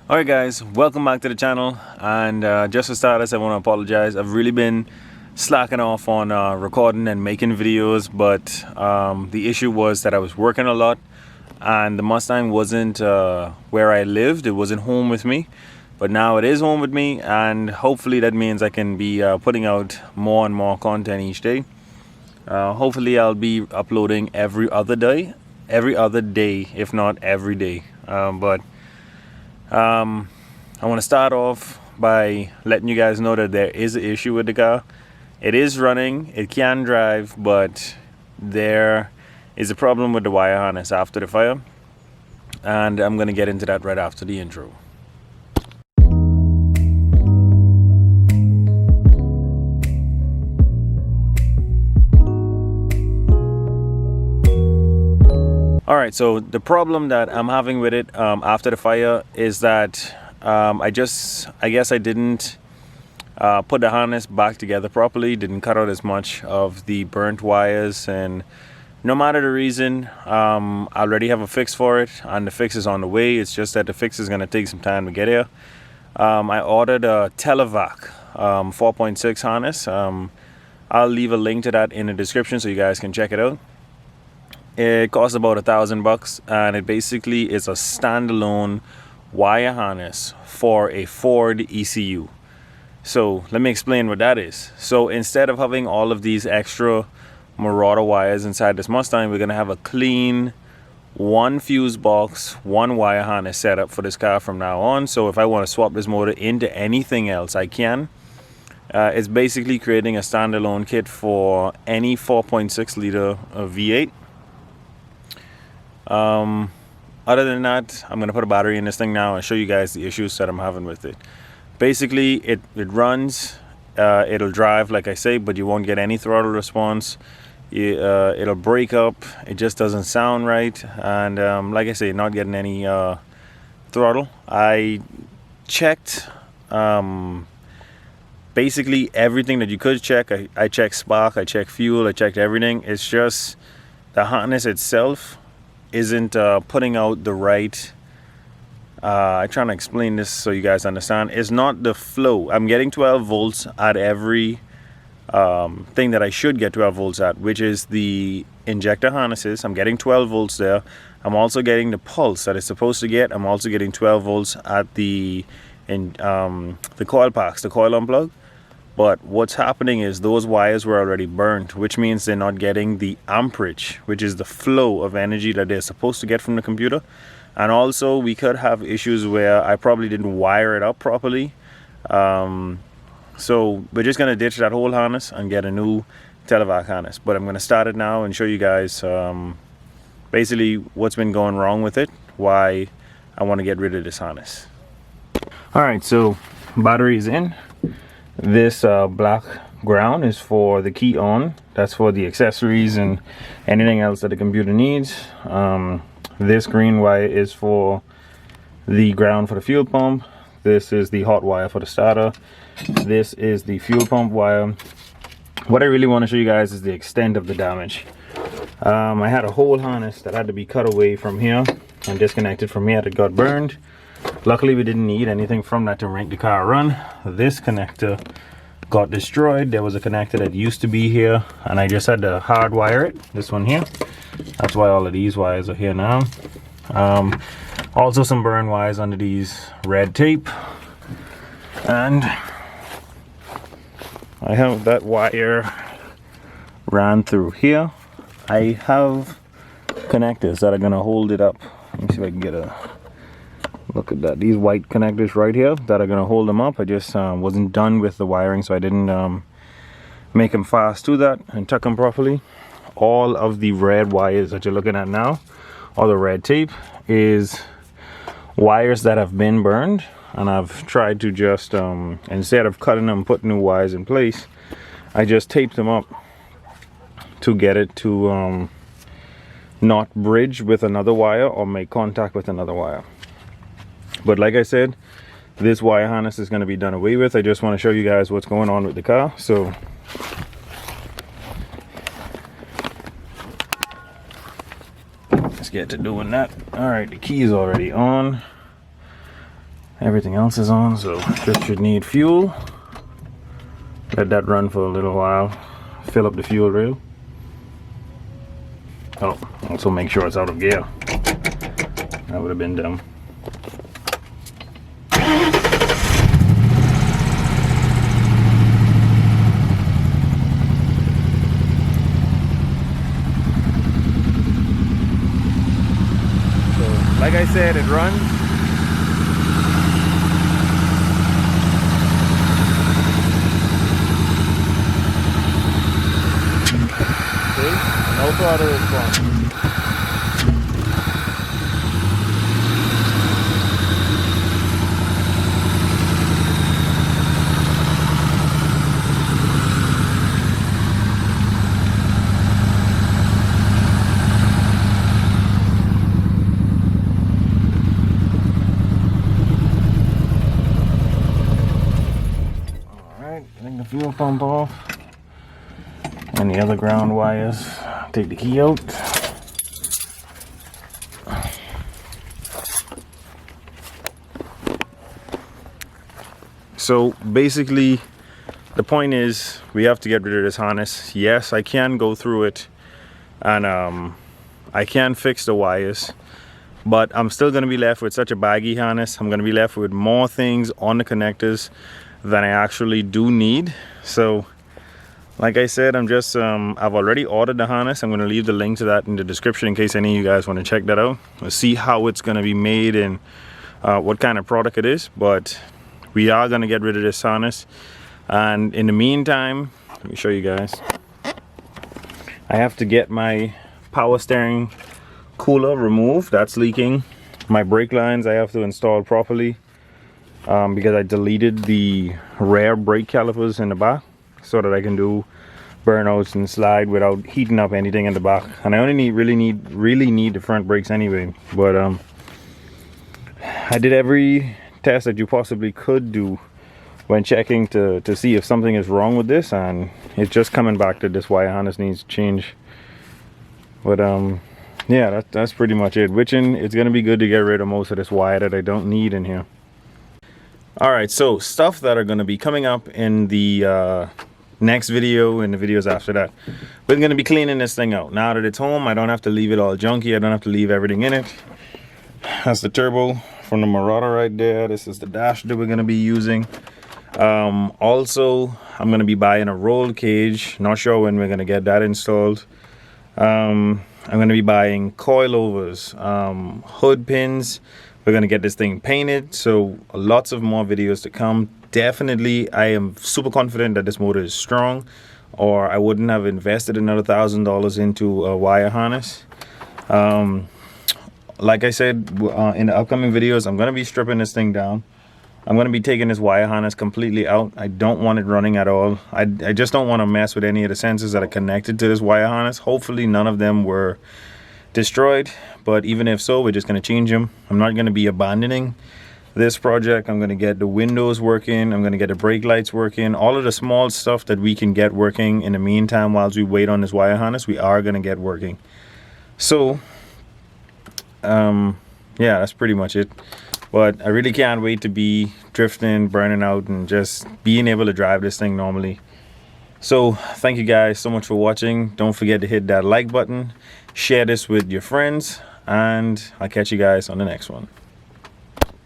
Alright guys, welcome back to the channel, and just for starters I want to apologize. I've really been slacking off on recording and making videos, but the issue was that I was working a lot and the Mustang wasn't where I lived. It wasn't home with me, but now it is home with me, and hopefully that means I can be putting out more and more content each day. Hopefully I'll be uploading every other day if not every day. I want to start off by letting you guys know that there is an issue with the car. It is running, it can drive, but there is a problem with the wire harness after the fire, and I'm going to get into that right after the intro. Alright, so the problem that I'm having with it after the fire is that I guess I didn't put the harness back together properly, didn't cut out as much of the burnt wires, and no matter the reason, I already have a fix for it, and the fix is on the way. It's just that the fix is going to take some time to get here. I ordered a Televac 4.6 harness. I'll leave a link to that in the description so you guys can check it out. It costs about $1,000, and it basically is a standalone wire harness for a Ford ECU. So let me explain what that is. So instead of having all of these extra Marauder wires inside this Mustang, we're going to have a clean one fuse box, one wire harness setup for this car from now on. So if I want to swap this motor into anything else, I can. It's basically creating a standalone kit for any 4.6 liter V8. Other than that, I'm going to put a battery in this thing now and show you guys the issues that I'm having with it. Basically, it runs, it'll drive like I say, but you won't get any throttle response. It'll break up, it just doesn't sound right, and like I say, not getting any throttle. I checked basically everything that you could check. I checked spark, I checked fuel, I checked everything. It's just the harness itself isn't putting out the right I'm trying to explain this so you guys understand. It's not the flow. I'm getting 12 volts at every thing that I should get 12 volts at, which is the injector harnesses. I'm getting 12 volts there. I'm also getting the pulse that it's supposed to get. I'm also getting 12 volts at the coil packs, the coil unplug. But what's happening is those wires were already burnt, which means they're not getting the amperage, which is the flow of energy that they're supposed to get from the computer. And also we could have issues where I probably didn't wire it up properly. So we're just going to ditch that whole harness and get a new Televac harness. But I'm going to start it now and show you guys basically what's been going wrong with it, why I want to get rid of this harness. Alright, so battery is in. This black ground is for the key on. That's for the accessories and anything else that the computer needs. This green wire is for the ground for the fuel pump. This is the hot wire for the starter. This is the fuel pump wire. What I really want to show you guys is the extent of the damage. I had a whole harness that had to be cut away from here and disconnected from here that got burned. Luckily we didn't need anything from that to make the car run. This connector got destroyed. There was a connector that used to be here, and I just had to hardwire it, this one here. That's why all of these wires are here now. Also some burn wires under these red tape, and I have that wire ran through here. I have connectors that are gonna hold it up. Let me see if I can get a look at that. These white connectors right here that are going to hold them up. I just wasn't done with the wiring, so I didn't make them fast to that and tuck them properly. All of the red wires that you're looking at now, all the red tape, is wires that have been burned, and I've tried to just instead of cutting them, put new wires in place, I just taped them up to get it to not bridge with another wire or make contact with another wire. But like I said, this wire harness is going to be done away with. I just want to show you guys what's going on with the car. So let's get to doing that. All right, the key is already on. Everything else is on, so just should need fuel. Let that run for a little while. Fill up the fuel rail. Oh, also make sure it's out of gear. That would have been dumb. So, like I said, it runs. No throttle response. Alright, getting the fuel pump off. And the other ground wires. Take the key out. So basically the point is we have to get rid of this harness. Yes, I can go through it and I can fix the wires, but I'm still going to be left with such a baggy harness. I'm going to be left with more things on the connectors than I actually do need. So like I said, I'm just I've already ordered the harness. I'm going to leave the link to that in the description in case any of you guys want to check that out. We'll see how it's going to be made and what kind of product it is, but we are going to get rid of this harness. And in the meantime, let me show you guys. I have to get my power steering cooler removed. That's leaking. My brake lines I have to install properly because I deleted the rear brake calipers in the back, so that I can do burnouts and slide without heating up anything in the back. And I only really need the front brakes anyway. But I did every test that you possibly could do when checking to see if something is wrong with this, and it's just coming back that this wire harness needs to change. But yeah, that's pretty much it. Witching, it's gonna be good to get rid of most of this wire that I don't need in here. All right, so stuff that are going to be coming up in the next video and the videos after that. We're going to be cleaning this thing out. Now that it's home, I don't have to leave it all junky. I don't have to leave everything in it. That's the turbo from the Marauder right there. This is the dash that we're going to be using. Also, I'm going to be buying a roll cage. Not sure when we're going to get that installed. I'm going to be buying coilovers, hood pins. We're going to get this thing painted, so lots of more videos to come. Definitely, I am super confident that this motor is strong, or I wouldn't have invested another $1,000 into a wire harness. Like I said, in the upcoming videos, I'm going to be stripping this thing down. I'm going to be taking this wire harness completely out. I don't want it running at all. I just don't want to mess with any of the sensors that are connected to this wire harness. Hopefully none of them were destroyed, but even if so, we're just going to change them. I'm not going to be abandoning this project. I'm going to get the windows working. I'm going to get the brake lights working. All of the small stuff that we can get working in the meantime whilst we wait on this wire harness, we are going to get working. So yeah, that's pretty much it. But I really can't wait to be drifting, burning out, and just being able to drive this thing normally. So thank you guys so much for watching. Don't forget to hit that like button, share this with your friends, and I'll catch you guys on the next one.